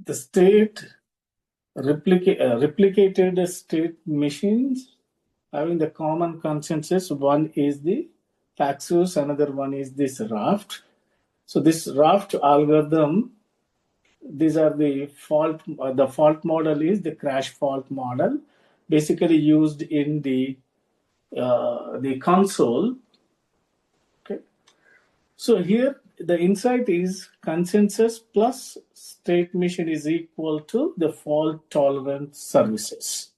the replicated state machines having the common consensus. One is the Paxos, another one is this RAFT. So this RAFT algorithm, these are the fault model is the crash fault model, basically used in the console. Okay. So here the insight is consensus plus state machine is equal to the fault tolerant services.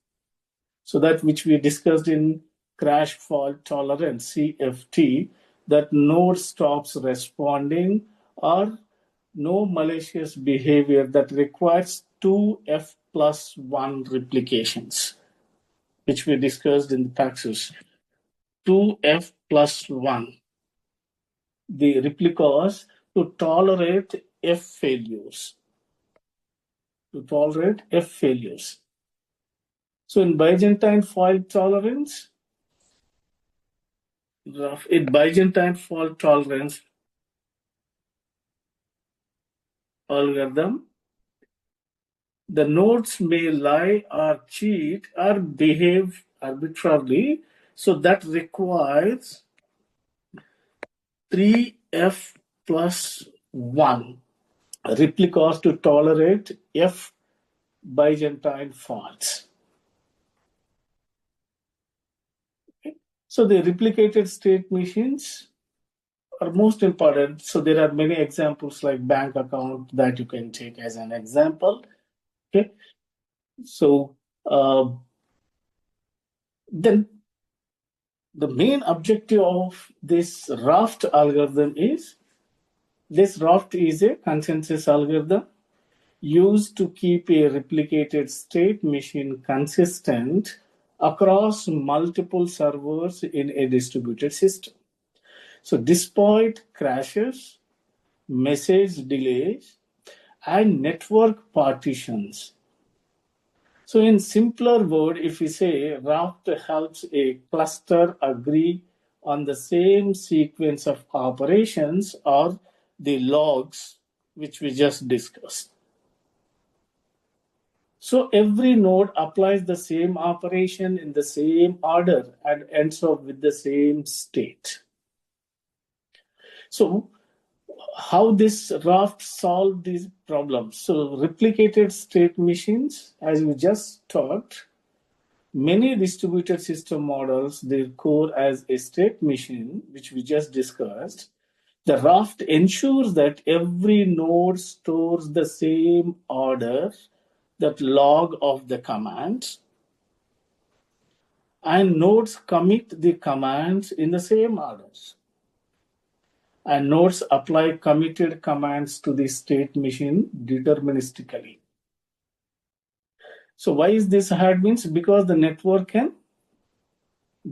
So that which we discussed in crash fault tolerance, CFT, that node stops responding or no malicious behavior that requires 2F+1 replications, which we discussed in the Paxos. 2F+1, the replicas to tolerate F failures. So in Byzantine fault tolerance, algorithm, the nodes may lie or cheat or behave arbitrarily. So that requires 3F+1 replicas to tolerate F Byzantine faults. Okay. So the replicated state machines are most important. So there are many examples like bank account that you can take as an example. Okay. So then the main objective of this RAFT algorithm is, this RAFT is a consensus algorithm used to keep a replicated state machine consistent across multiple servers in a distributed system. So despite crashes, message delays, and network partitions. So in simpler word, if we say RAFT helps a cluster agree on the same sequence of operations or the logs which we just discussed. So every node applies the same operation in the same order and ends up with the same state. So how this RAFT solved these problems? So replicated state machines, as we just talked, many distributed system models, their core as a state machine, which we just discussed. The RAFT ensures that every node stores the same order, that log of the commands, and nodes commit the commands in the same orders. And nodes apply committed commands to the state machine deterministically. So why is this hard? Means because the network can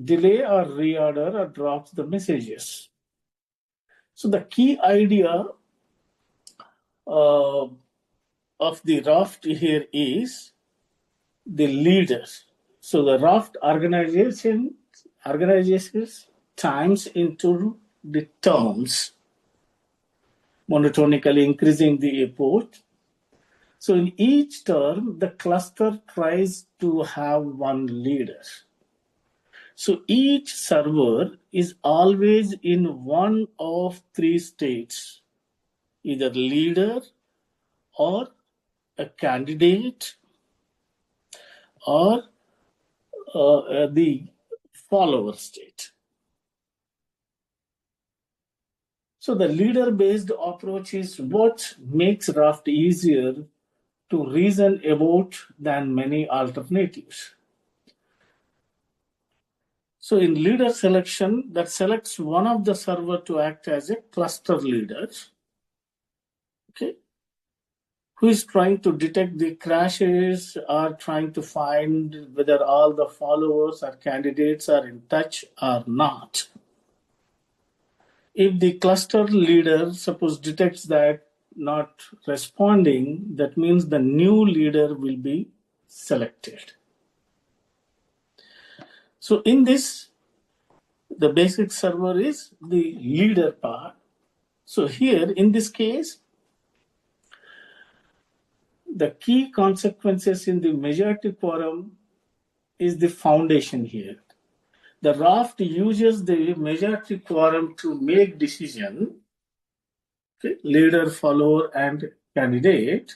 delay or reorder or drop the messages. So the key idea of the RAFT here is the leader. So the RAFT organizations times into the terms, monotonically increasing the effort. So in each term, the cluster tries to have one leader. So each server is always in one of three states, either leader or a candidate or the follower state. So the leader-based approach is what makes RAFT easier to reason about than many alternatives. So in leader selection, that selects one of the server to act as a cluster leader, okay, who is trying to detect the crashes or trying to find whether all the followers or candidates are in touch or not. If the cluster leader, suppose, detects that not responding, that means the new leader will be selected. So in this, the basic server is the leader part. So here, in this case, the key consequences in the majority quorum is the foundation here. The RAFT uses the majority quorum to make decision, okay, leader, follower, and candidate.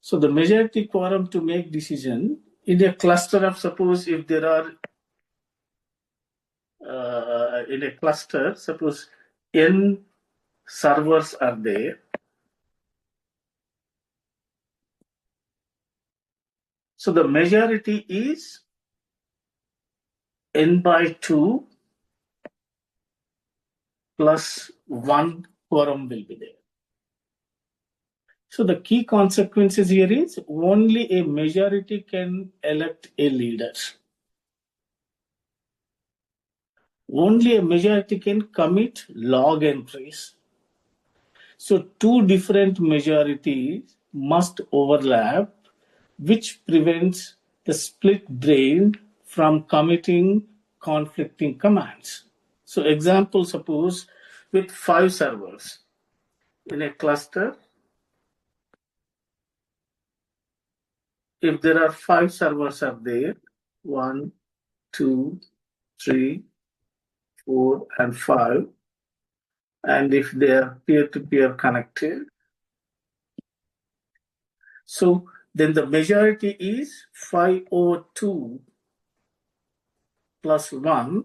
So the majority quorum to make decision in a cluster of, suppose if there are in a cluster, suppose n servers are there. So the majority is n by 2 plus 1 quorum will be there. So the key consequences here is only a majority can elect a leader. Only a majority can commit log entries. So two different majorities must overlap, which prevents the split brain from committing conflicting commands. So example, suppose with 5 servers in a cluster, if there are 5 servers are there, 1, 2, 3, 4, and 5, and if they are peer-to-peer connected, so then the majority is 5 over 2 plus 1,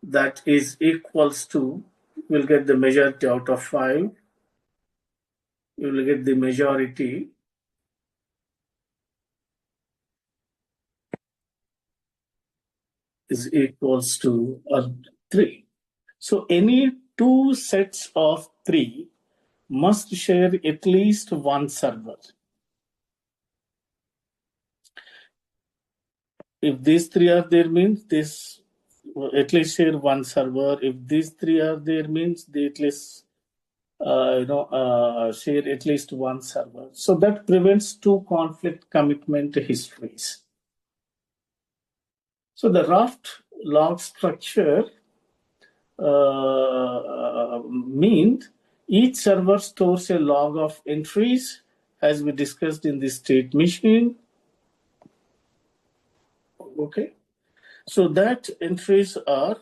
that is equals to, we'll get the majority out of 5, you will get the majority is equals to 3. So any two sets of 3 must share at least one server. If these 3 are there, means this at least share one server. If these 3 are there, means they at least share at least one server. So that prevents two conflict commitment histories. So the RAFT log structure means each server stores a log of entries, as we discussed in the state machine. Okay, so that entries are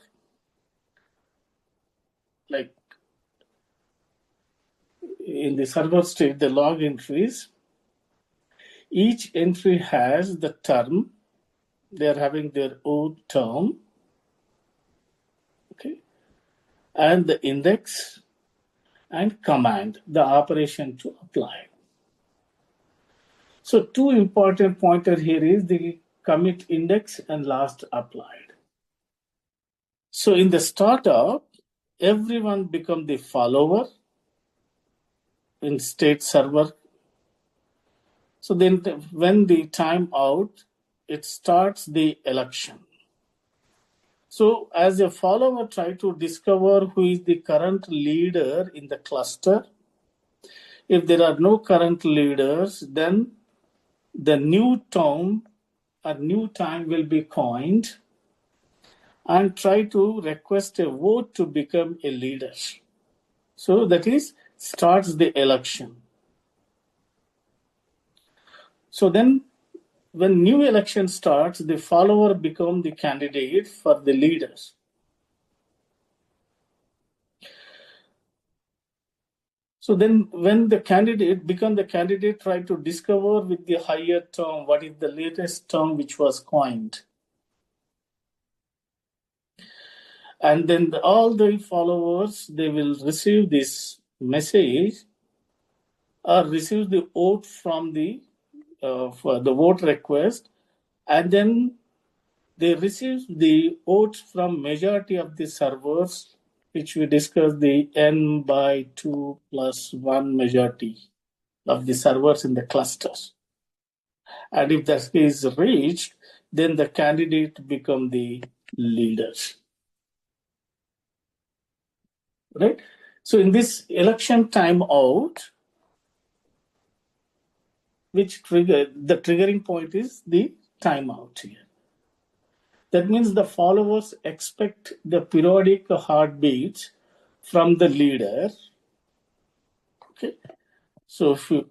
like in the server state, the log entries. Each entry has the term, they are having their own term, okay, and the index and command, the operation to apply. So two important pointer here is the commit index and last applied. So in the startup, everyone become the follower in state server. So then when the timeout, it starts the election. So as a follower, try to discover who is the current leader in the cluster. If there are no current leaders, then the new term or new time will be coined and try to request a vote to become a leader. So that is starts the election. So then when new election starts, the follower become the candidate for the leaders. So then when the candidate become the candidate, try to discover with the higher term what is the latest term which was coined. And then all the followers, they will receive this message or receive the vote from the for the vote request, and then they receive the votes from majority of the servers, which we discussed the n by 2 plus 1 majority of the servers in the clusters. And if that is reached, then the candidate become the leaders. Right? So in this election timeout, which trigger, the triggering point is the timeout here. That means the followers expect the periodic heartbeats from the leader. Okay. So if you,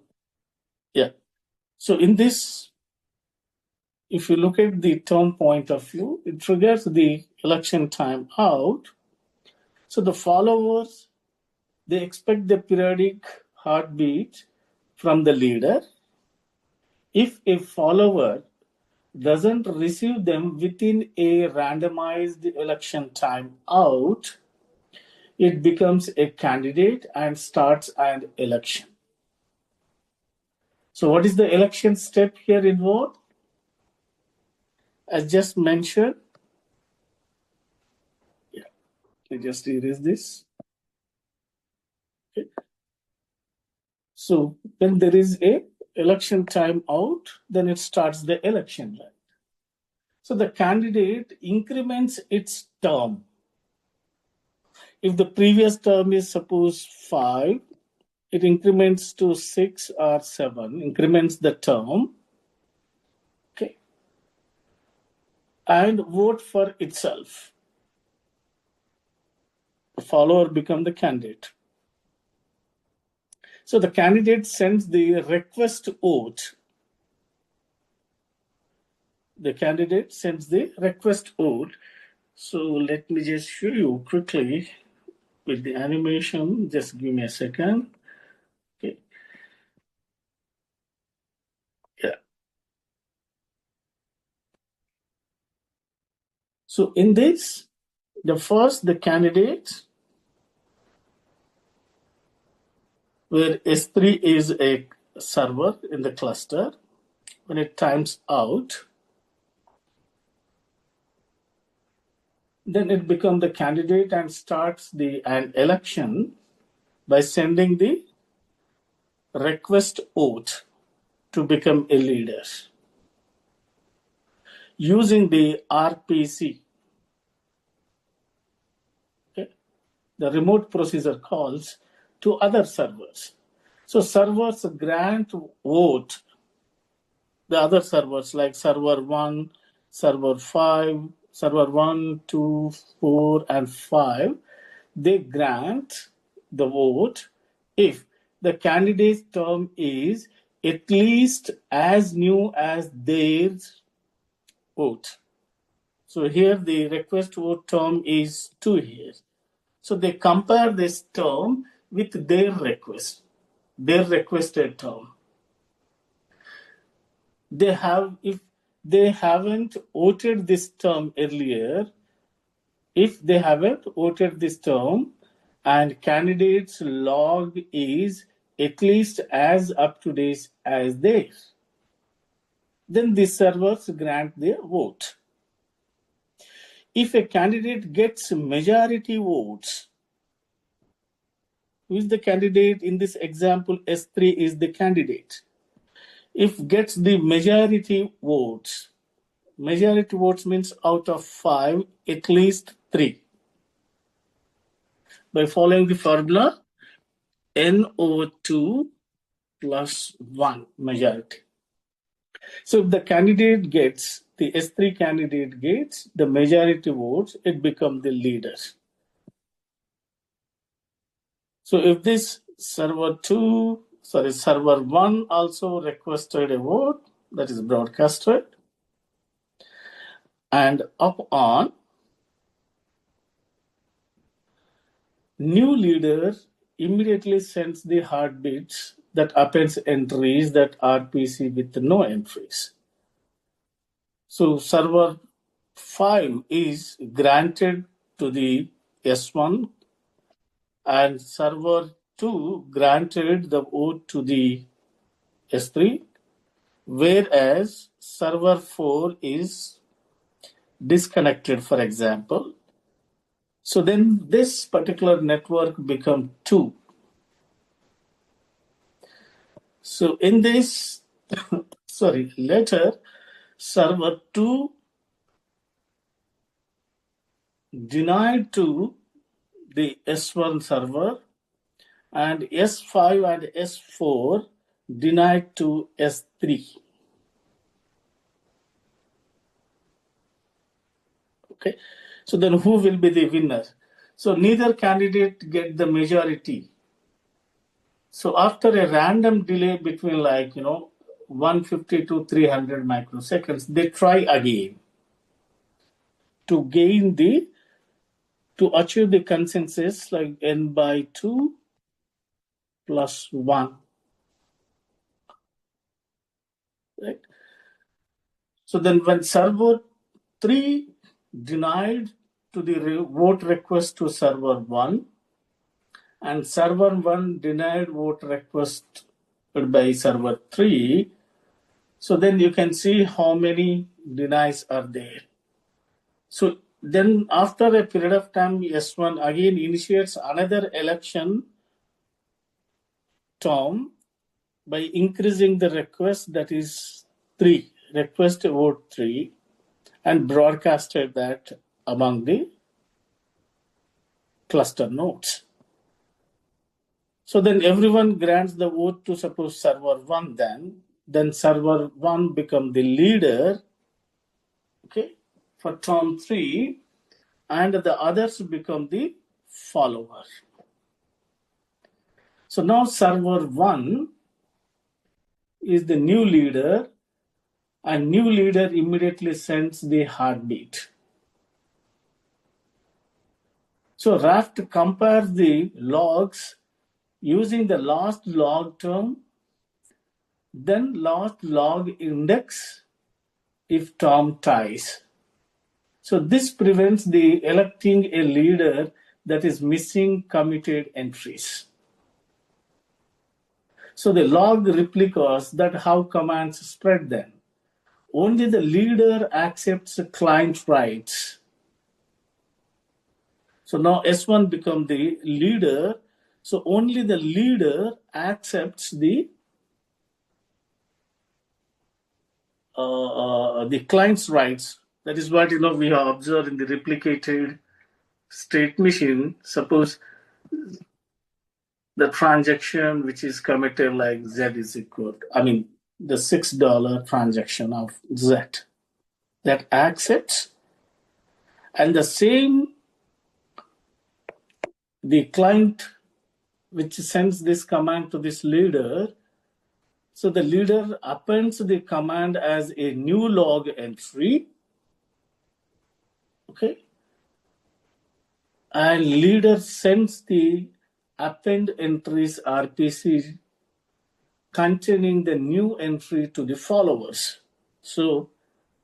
yeah. So in this, if you look at the term point of view, it triggers the election time out. So the followers, they expect the periodic heartbeat from the leader. If a follower doesn't receive them within a randomized election time out, it becomes a candidate and starts an election. So what is the election step here involved? As just mentioned, let me just erase this. Okay. So when there is a election time out, then it starts the election, right? So the candidate increments its term. If the previous term is suppose 5, it increments to 6 or 7, increments the term, okay, and vote for itself. The follower become the candidate. So the candidate sends the request vote. The candidate sends the request vote. So let me just show you quickly with the animation. Just give me a second. Okay. Yeah. So in this, the candidate where S3 is a server in the cluster, when it times out, then it becomes the candidate and starts an election by sending the request vote to become a leader using the RPC, okay, the remote procedure calls to other servers. So servers grant vote the other servers like server 1, server 5, server 1, 2, 4, and 5. They grant the vote if the candidate's term is at least as new as their vote. So here the request vote term is 2 here. So they compare this term with their requested term. If they haven't voted this term earlier, if they haven't voted this term and candidate's log is at least as up to date as theirs, then the servers grant their vote. If a candidate gets majority votes, who is the candidate in this example? S3 is the candidate. If gets the majority votes means out of 5, at least 3. By following the formula, N over 2 plus 1 majority. So if the S3 candidate gets the majority votes, it becomes the leader. So if this server 1 also requested a vote, that is broadcasted, and up on, new leader immediately sends the heartbeats that appends entries that RPC with no entries. So server 5 is granted to the S1 and server 2 granted the vote to the S3, whereas server 4 is disconnected, for example. So then this particular network becomes 2. So in this, later, server 2 denied to the S1 server, and S5 and S4 denied to S3. Okay, so then who will be the winner? So neither candidate get the majority. So after a random delay between 150 to 300 microseconds, they try again to gain to achieve the consensus like n by 2 plus 1. Right? So then when server 3 denied to the vote request to server 1, and server 1 denied vote request by server 3, so then you can see how many denies are there. So then after a period of time, S1 again initiates another election term by increasing the request, that is 3, request vote 3, and broadcasted that among the cluster nodes. So then everyone grants the vote to suppose server 1, then server 1 become the leader, okay, for term 3, and the others become the follower. So now server 1 is the new leader, and new leader immediately sends the heartbeat. So RAFT compares the logs using the last log term, then last log index if term ties. So this prevents the electing a leader that is missing committed entries. So the log replicas that how commands spread then. Only the leader accepts client rights. So now S1 become the leader. So only the leader accepts the client's rights. That is what we have observed in the replicated state machine. Suppose the transaction which is committed like Z is equal, the $6 transaction of Z that accepts, and the same the client which sends this command to this leader. So the leader appends the command as a new log entry, okay, and leader sends the append entries RPC containing the new entry to the followers. So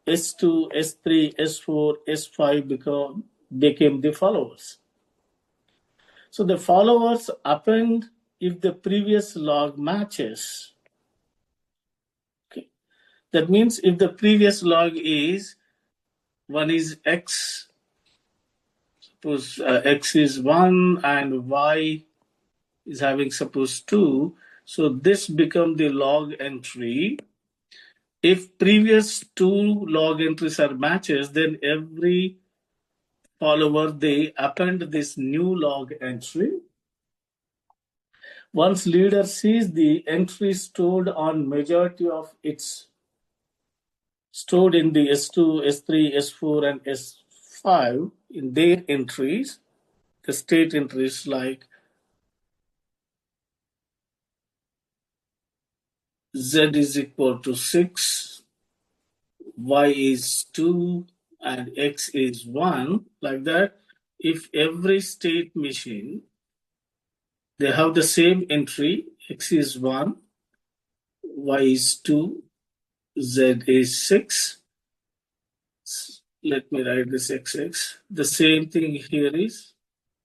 S2, S3, S4, S5 became the followers. So the followers append if the previous log matches. Okay. That means if the previous log is, one is X, suppose X is 1 and Y is having suppose 2, so this become the log entry. If previous 2 log entries are matches, then every follower they append this new log entry. Once leader sees the entry stored on majority of its stored in the S2, S3, S4, and S5 in their entries, the state entries like Z is equal to 6, Y is 2, and X is 1, like that. If every state machine, they have the same entry, X is 1, Y is 2, Z is 6. Let me write this XX. The same thing here is,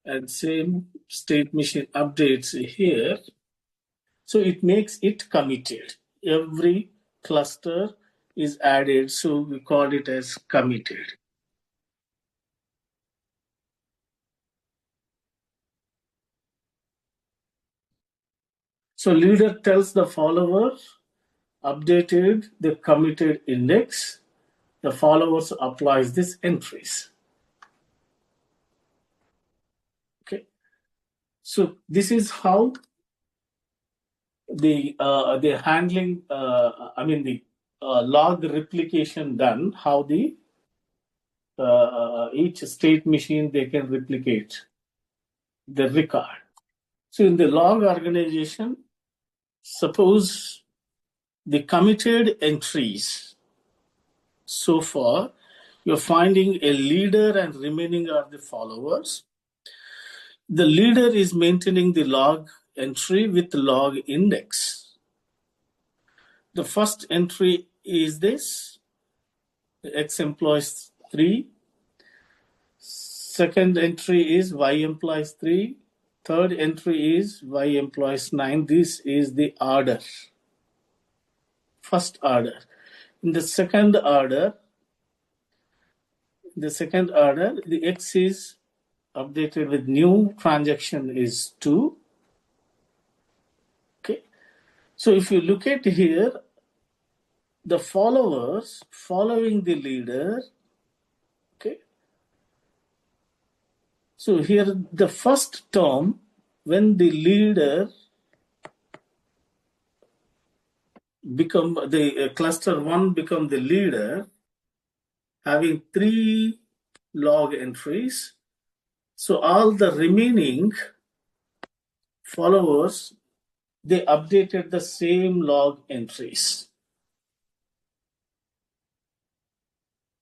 and same state machine updates here. So it makes it committed. Every cluster is added, so we call it as committed. So leader tells the follower, updated the committed index. The followers applies these entries. Okay. So this is how the handling, the log replication done, how the each state machine they can replicate the record. So in the log organization, suppose the committed entries. So far, you're finding a leader and remaining are the followers. The leader is maintaining the log entry with log index. The first entry is this, X employs 3. Second entry is Y employs 3. Third entry is Y employs 9. This is the order, first order. In the second order, the X is updated with new transaction is 2. Okay. So if you look at here, the followers following the leader, okay. So here the first term, when the leader become the cluster 1 become the leader, having 3 log entries. So all the remaining followers, they updated the same log entries.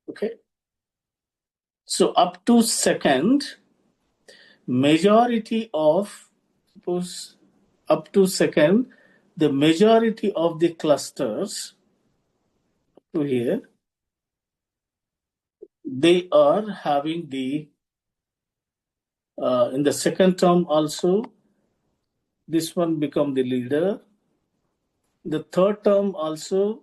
Okay. So up to second, majority of, suppose up to second, the majority of the clusters to here, they are having the, in the second term also, this one become the leader. The third term also,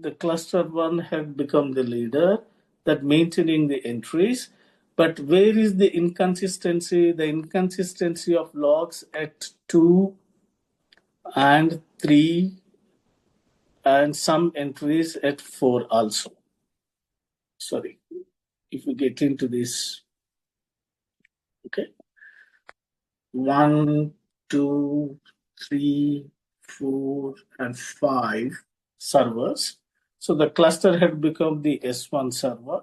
the cluster 1 had become the leader, that maintaining the entries. But where is the inconsistency? The inconsistency of logs at 2 and 3 and some entries at 4 also. Sorry, if we get into this, okay. 1, 2, 3, 4, and 5 servers. So the cluster had become the S1 server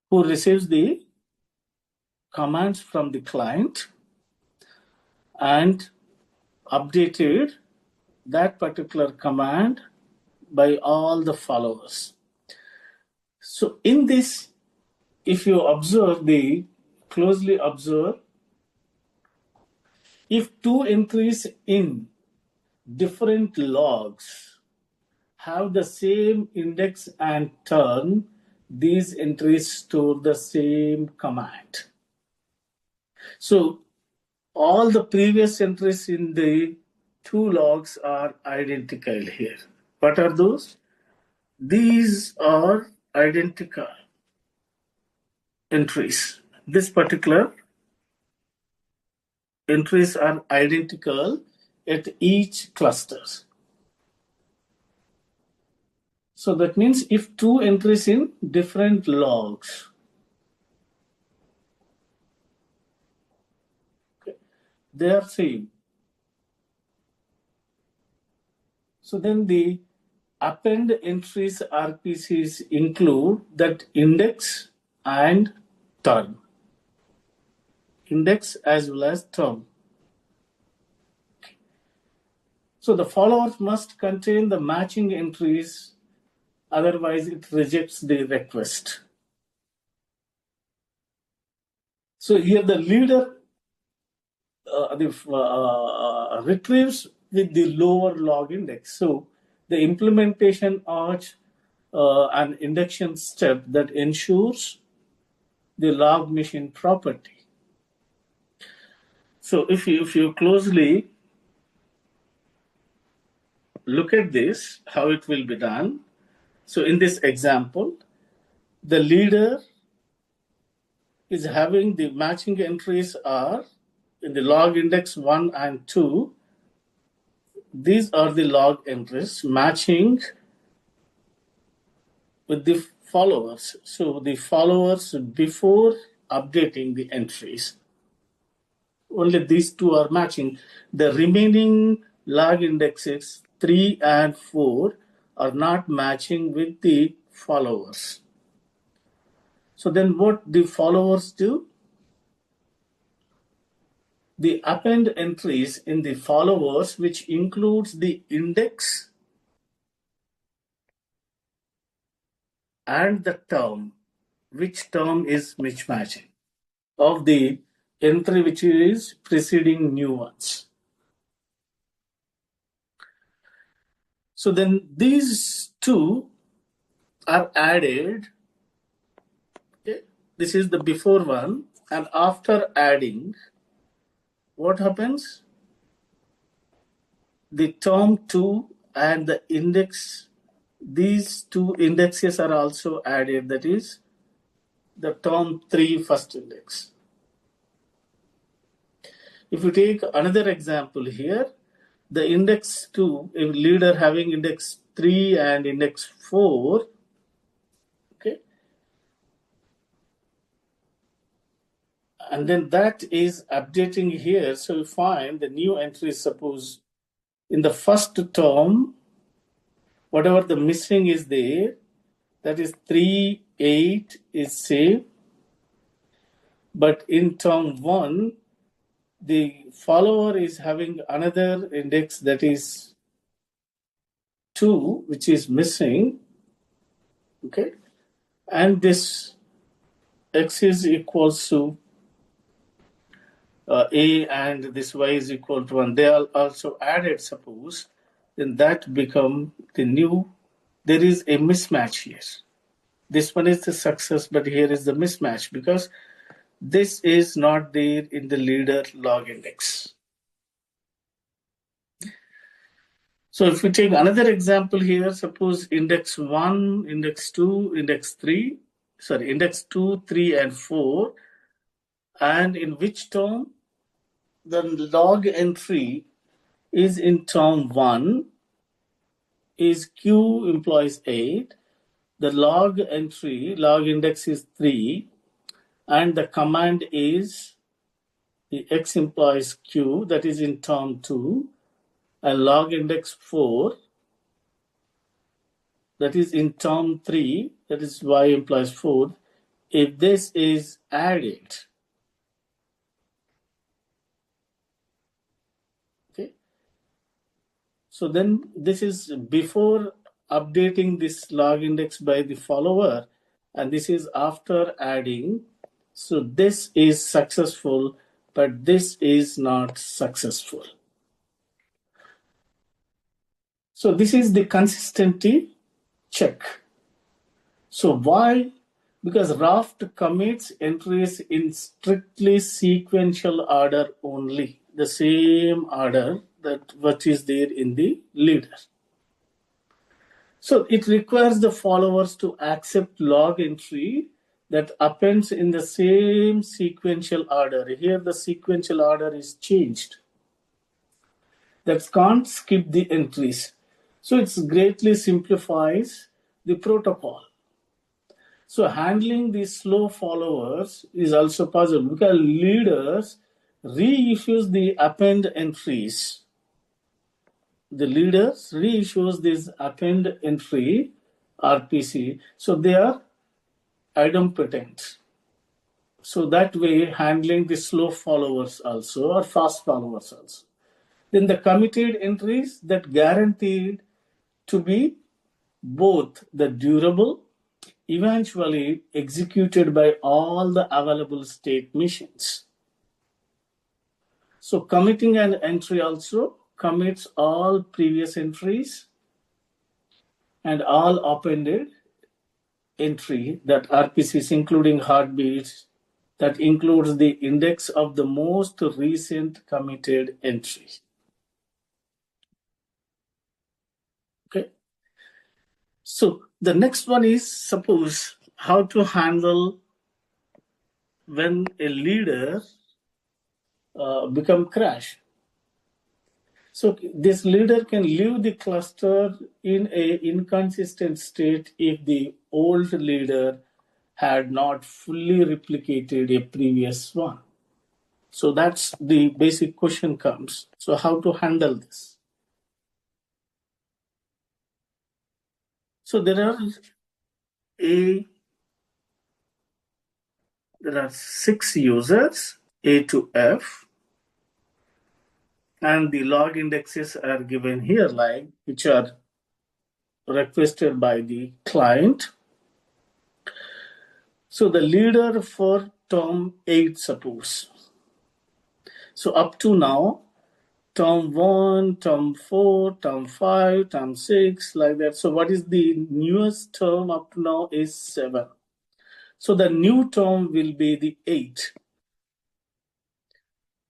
who receives the commands from the client and updated that particular command by all the followers. So in this, if you closely observe, if 2 entries in different logs have the same index and turn, these entries store the same command. So all the previous entries in the 2 logs are identical here. What are those? These are identical entries. This particular entries are identical at each clusters. So that means if 2 entries in different logs, okay, they are same. So then the append entries RPCs include that index and term. Index as well as term. So the follower must contain the matching entries, otherwise it rejects the request. So here the leader retrieves with the lower log index. So the implementation arch an induction step that ensures the log machine property. So if you closely look at this, how it will be done. So in this example, the leader is having the matching entries are in the log index 1 and 2. These are the log entries matching with the followers. So the followers before updating the entries, only these 2 are matching. The remaining log indexes 3 and 4 are not matching with the followers. So then what the followers do? the append entries in the followers, which includes the index and the term, which term is mismatching of the entry which is preceding new ones. So then these two are added. Okay? This is the before one, and after adding, what happens? The term 2 and the index, these two indexes are also added, that is the term 3 first index. If you take another example here, the index 2, a leader having index 3 and index 4, okay, and then that is updating here. So you find the new entry, suppose in the first term, whatever the missing is there, that is 3, 8 is saved. But in term 1, the follower is having another index, that is 2, which is missing. Okay. And this x is equals to a, and this y is equal to 1. They are also added, suppose. Then that become the new. There is a mismatch here. This one is the success, but here is the mismatch because this is not there in the leader log index. So if we take another example here, suppose index 1, index 2, index 3, index 2, 3, and 4, and in which term the log entry is in term 1 is q implies 8, the log entry, log index is 3, and the command is the x implies q, that is in term 2, and log index 4, that is in term 3, that is y implies 4. If this is added, okay, so then this is before updating this log index by the follower, and this is after adding. So this is successful, but this is not successful. So this is the consistency check. So why? Because RAFT commits entries in strictly sequential order only, the same order that what is there in the leader. So it requires the followers to accept log entry that appends in the same sequential order. Here the sequential order is changed. That can't skip the entries. So it greatly simplifies the protocol. So handling these slow followers is also possible because leaders reissues the append entries. The leaders reissues this append entry RPC. So they are idempotent. So that way handling the slow followers also or fast followers also. Then the committed entries that guaranteed to be both the durable, eventually executed by all the available state machines. So committing an entry also commits all previous entries and all appended entry that RPCs, including heartbeats, that includes the index of the most recent committed entry. Okay. So the next one is, suppose, how to handle when a leader become crash. So this leader can leave the cluster in a inconsistent state if the old leader had not fully replicated a previous one. So that's the basic question comes. So how to handle this? So there are 6 users, A to F. and the log indexes are given here, like which are requested by the client. So the leader for term 8, suppose. So up to now, term 1, term 4, term 5, term 6, like that. So what is the newest term up to now is 7. So the new term will be the 8.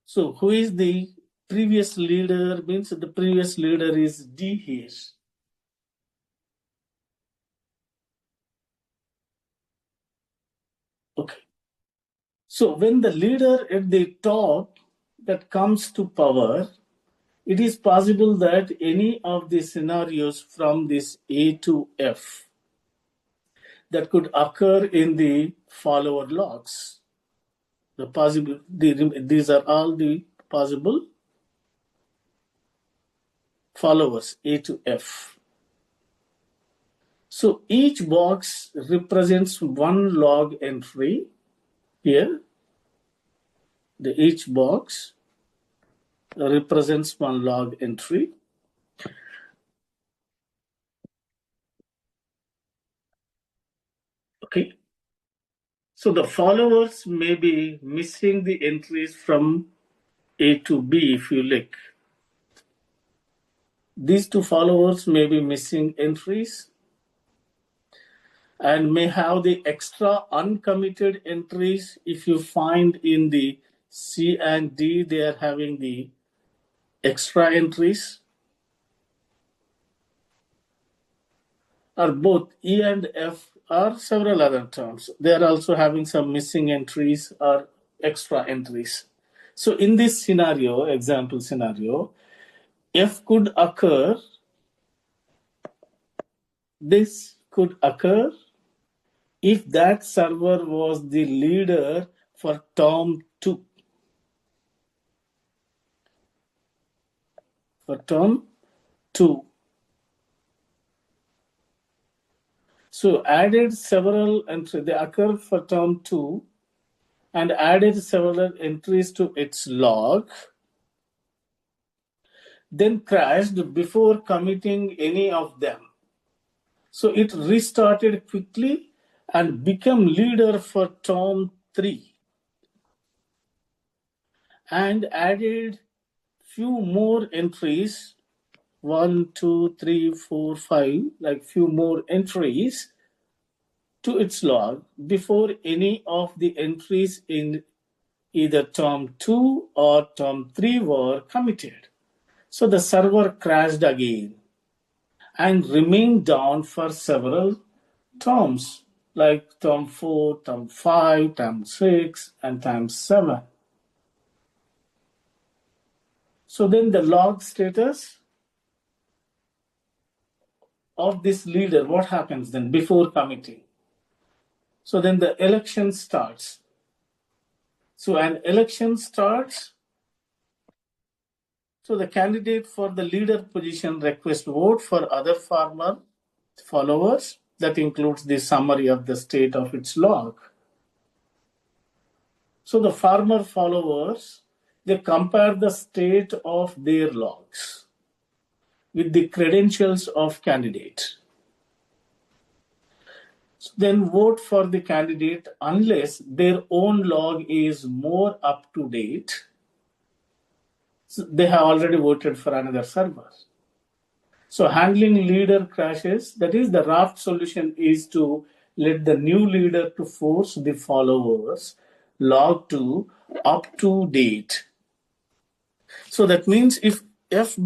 So who is the previous leader? Means the previous leader is D here. Okay. So when the leader at the top that comes to power, it is possible that any of the scenarios from this A to F that could occur in the follower logs. These are all the possible followers A to F. So each box represents one log entry here. Each box represents one log entry. Okay. So the followers may be missing the entries from A to B, if you like. These two followers may be missing entries and may have the extra uncommitted entries. If you find in the C and D, they are having the extra entries, or both E and F or several other terms. They are also having some missing entries or extra entries. So in this scenario, example scenario, F could occur, this could occur if that server was the leader for term 2. For term 2. So added several entries, they occur for term 2 and added several entries to its log, then crashed before committing any of them. So it restarted quickly and became leader for term 3 and added few more entries, 1, 2, 3, 4, 5, like few more entries to its log before any of the entries in either term 2 or term 3 were committed. So the server crashed again and remained down for several terms, like term 4, term 5, term 6, and term 7. So then the log status of this leader, what happens then before committing? So then the election starts. So an election starts. So the candidate for the leader position requests vote for other farmer followers. That includes the summary of the state of its log. So the farmer followers, they compare the state of their logs with the credentials of candidate. So then vote for the candidate unless their own log is more up to date. So they have already voted for another server. So handling leader crashes, that is the RAFT solution is to let the new leader to force the followers log to up to date. So that means if F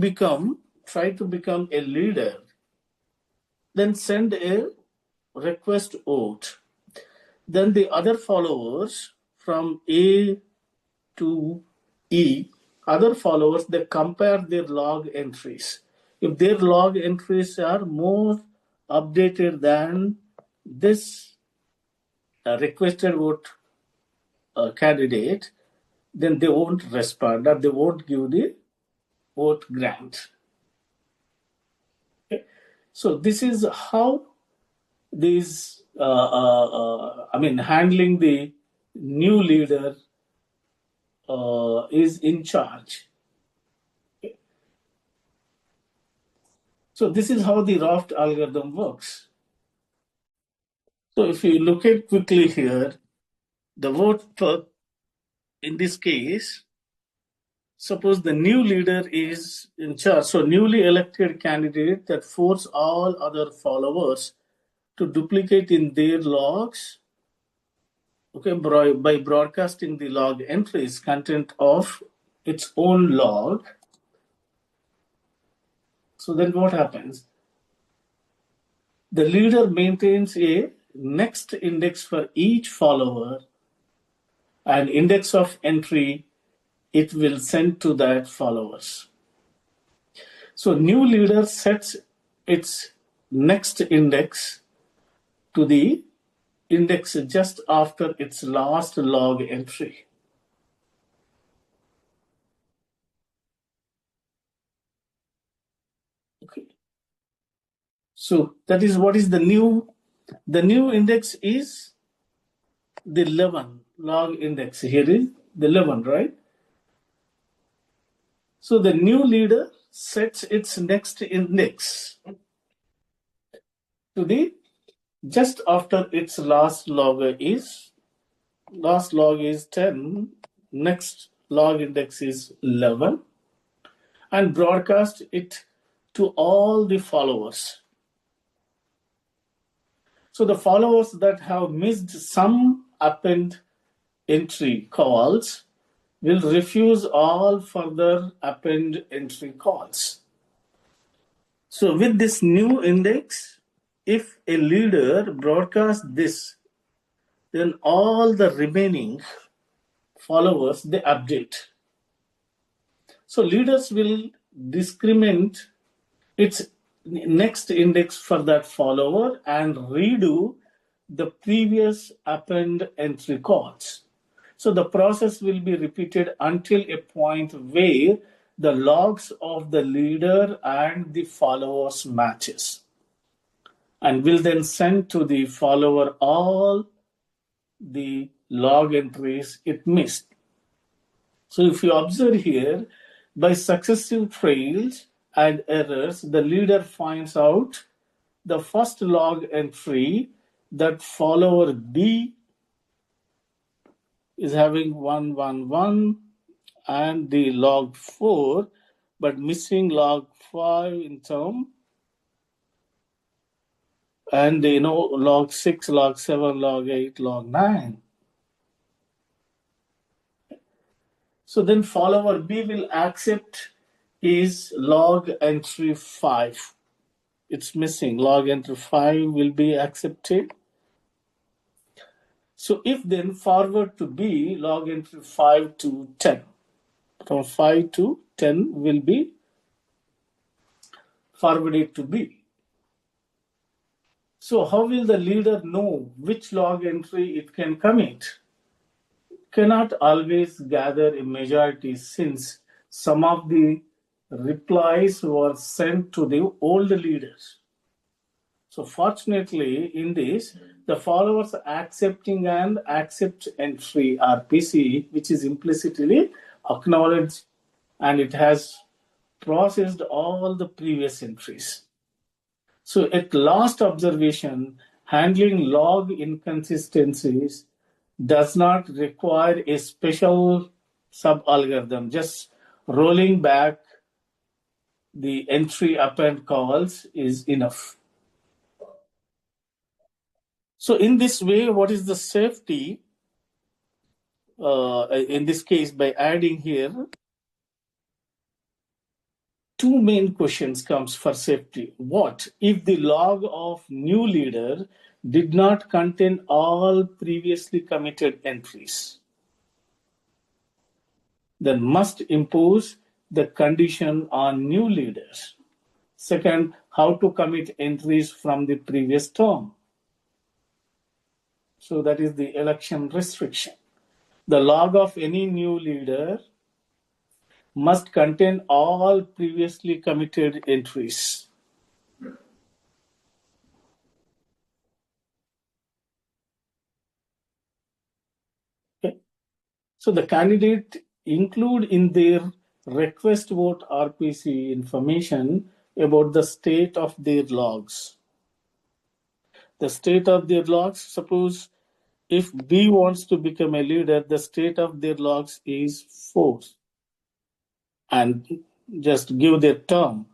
try to become a leader, then send a request vote. Then the other followers from A to E, other followers, they compare their log entries. If their log entries are more updated than this requested vote candidate, then they won't respond or they won't give the vote grant. Okay? So this is how handling the new leader is in charge. So this is how the RAFT algorithm works. So if you look at quickly here, the vote per, in this case, suppose the new leader is in charge. So newly elected candidate that force all other followers to duplicate in their logs, okay, by broadcasting the log entries content of its own log. So then what happens? The leader maintains a next index for each follower and index of entry it will send to that followers. So new leader sets its next index to the index just after its last log entry. Okay. So that is what is the new index is the 11 log index. Here is the 11, right? So the new leader sets its next index to the just after its last log is 10, next log index is 11, and broadcast it to all the followers. So the followers that have missed some append entry calls will refuse all further append entry calls. So with this new index, if a leader broadcasts this, then all the remaining followers they update. So leaders will discriminate its next index for that follower and redo the previous append entry calls. So the process will be repeated until a point where the logs of the leader and the followers matches, and will then send to the follower all the log entries it missed. So if you observe here, by successive trails and errors, the leader finds out the first log entry that follower B is having 111 and the log 4, but missing log 5 in term, and log 6, log 7, log 8, log 9. So then follower B will accept is log entry 5. It's missing. Log entry 5 will be accepted. So if then forward to B, log entry 5 to 10. From 5 to 10 will be forwarded to B. So how will the leader know which log entry it can commit? Cannot always gather a majority since some of the replies were sent to the old leaders. So fortunately in this, the followers accepting and accept entry RPC, which is implicitly acknowledged, and it has processed all the previous entries. So at last observation, handling log inconsistencies does not require a special sub-algorithm. Just rolling back the entry append calls is enough. So in this way, what is the safety? In this case, by adding here, two main questions comes for safety. What if the log of new leader did not contain all previously committed entries? Then must impose the condition on new leaders. Second, how to commit entries from the previous term. So that is the election restriction. The log of any new leader must contain all previously committed entries. Okay. So the candidate include in their request vote RPC information about the state of their logs. The state of their logs, suppose if B wants to become a leader, the state of their logs is 4. And just give their term.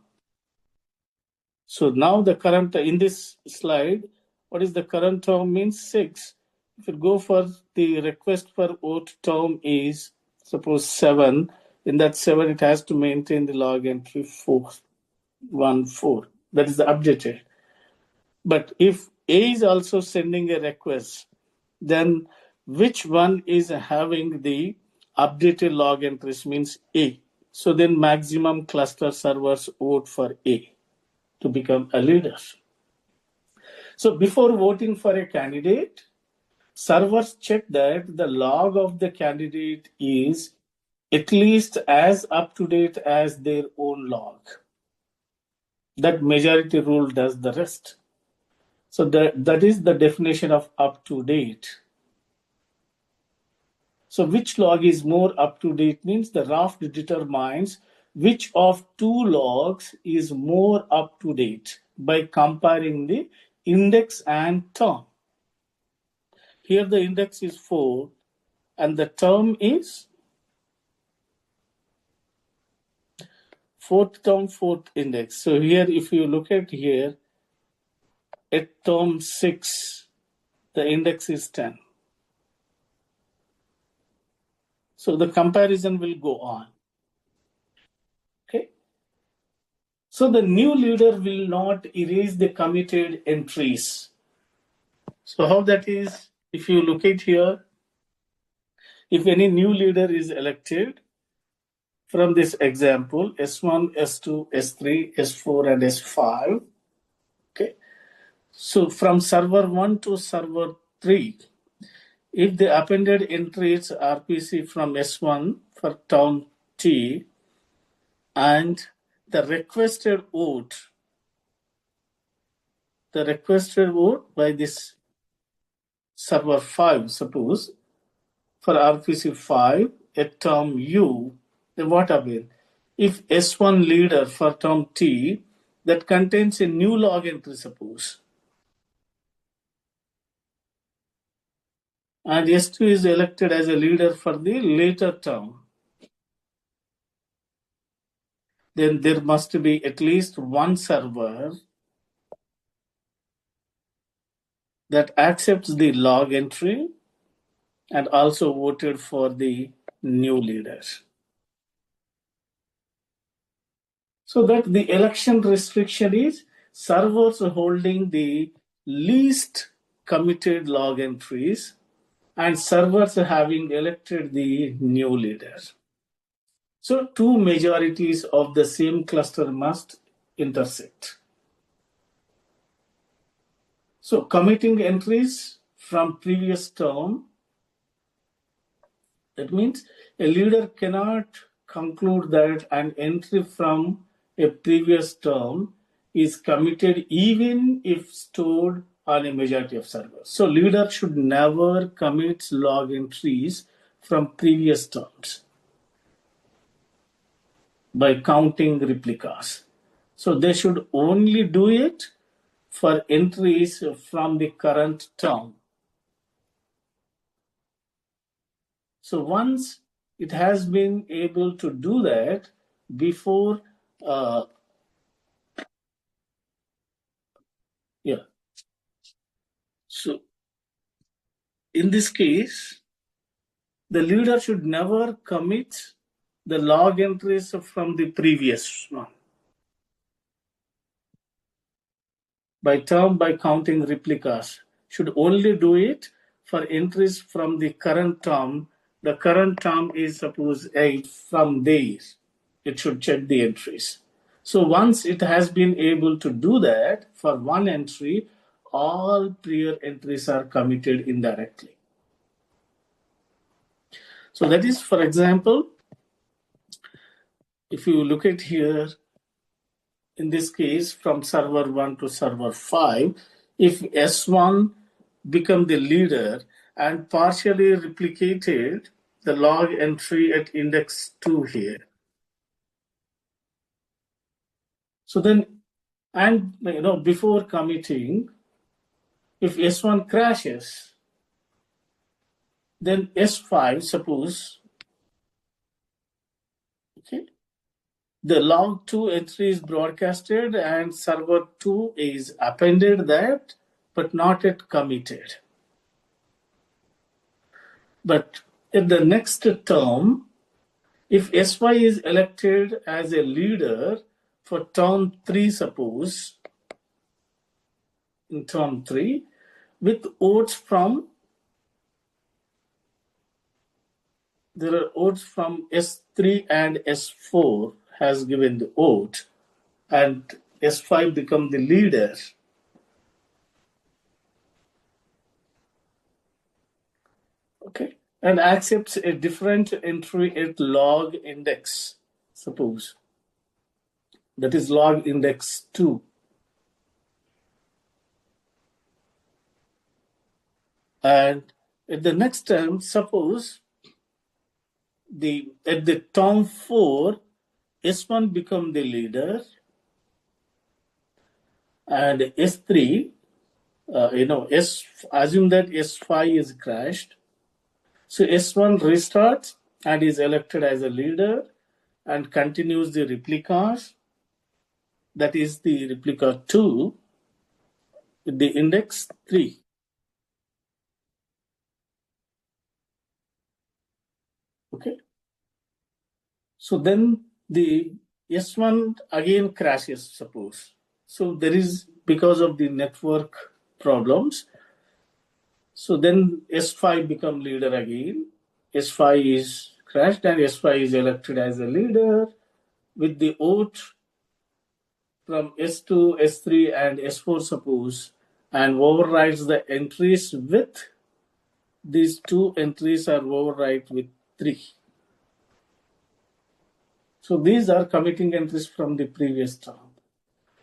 So now the current in this slide, what is the current term means 6. If you go for the request for vote term is suppose 7, in that 7 it has to maintain the log entry 414. That is the objective. But if A is also sending a request, then which one is having the updated log entries means A. So then maximum cluster servers vote for A to become a leader. So before voting for a candidate, servers check that the log of the candidate is at least as up to date as their own log. That majority rule does the rest. So that is the definition of up to date. So which log is more up to date means the RAFT determines which of two logs is more up to date by comparing the index and term. Here the index is 4 and the term is 4th term, 4th index. So here if you look at here, at term 6, the index is 10. So the comparison will go on. Okay. So the new leader will not erase the committed entries. So how that is, if you look at here, if any new leader is elected from this example, S1, S2, S3, S4, and S5, okay. So from server 1 to server 3, if the appended entries RPC from S1 for term T and the requested vote by this server 5, suppose, for RPC 5 at term U, then what happens? If S1 leader for term T that contains a new log entry, suppose, and S2 is elected as a leader for the later term, then there must be at least one server that accepts the log entry and also voted for the new leader. So that the election restriction is servers holding the least committed log entries and servers having elected the new leader. So two majorities of the same cluster must intersect. So committing entries from previous term, that means a leader cannot conclude that an entry from a previous term is committed even if stored on a majority of servers. So leader should never commit log entries from previous terms by counting replicas. So they should only do it for entries from the current term. So once it has been able to do that before, So in this case, the leader should never commit the log entries from the previous one. By counting replicas, should only do it for entries from the current term. The current term is suppose 8 from there. It should check the entries. So once it has been able to do that for one entry, all prior entries are committed indirectly. So that is, for example, if you look at here, in this case, from server 1 to server 5, if S1 become the leader and partially replicated the log entry at index 2 here. So then And before committing, if S1 crashes, then S5, suppose, okay, the log 2 entry is broadcasted and server 2 is appended that, but not yet committed. But in the next term, if SY is elected as a leader for term 3, suppose, in term 3, with votes from, there are votes from S3 and S4 has given the vote, and S5 become the leader. Okay, and accepts a different entry at log index, suppose. That is log index 2. And at the next term, suppose at the term 4, S1 become the leader, and S3, assume that S5 is crashed. So S1 restarts and is elected as a leader and continues the replicas. That is the replica 2 with the index 3. Okay. So then the S1 again crashes, suppose. So there is, because of the network problems, so then S5 become leader again. S5 is crashed and S5 is elected as a leader with the vote from S2, S3 and S4, suppose, and overrides the entries with, these two entries are override with 3. So these are committing entries from the previous term.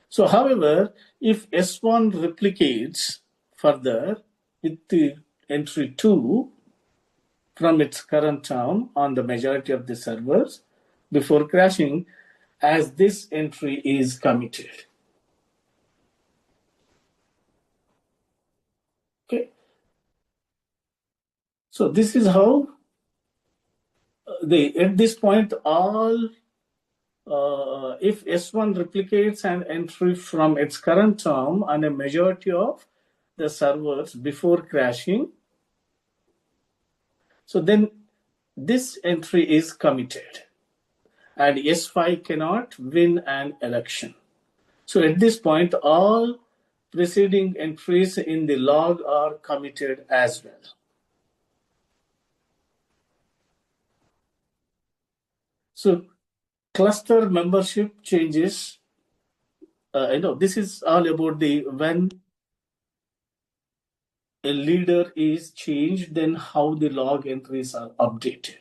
So however, if S1 replicates further with the entry 2 from its current term on the majority of the servers before crashing, as this entry is committed. Okay. So this is how at this point, all if S1 replicates an entry from its current term on a majority of the servers before crashing, so then this entry is committed and S5 cannot win an election. So at this point, all preceding entries in the log are committed as well. So cluster membership changes. This is all about the when a leader is changed, then how the log entries are updated.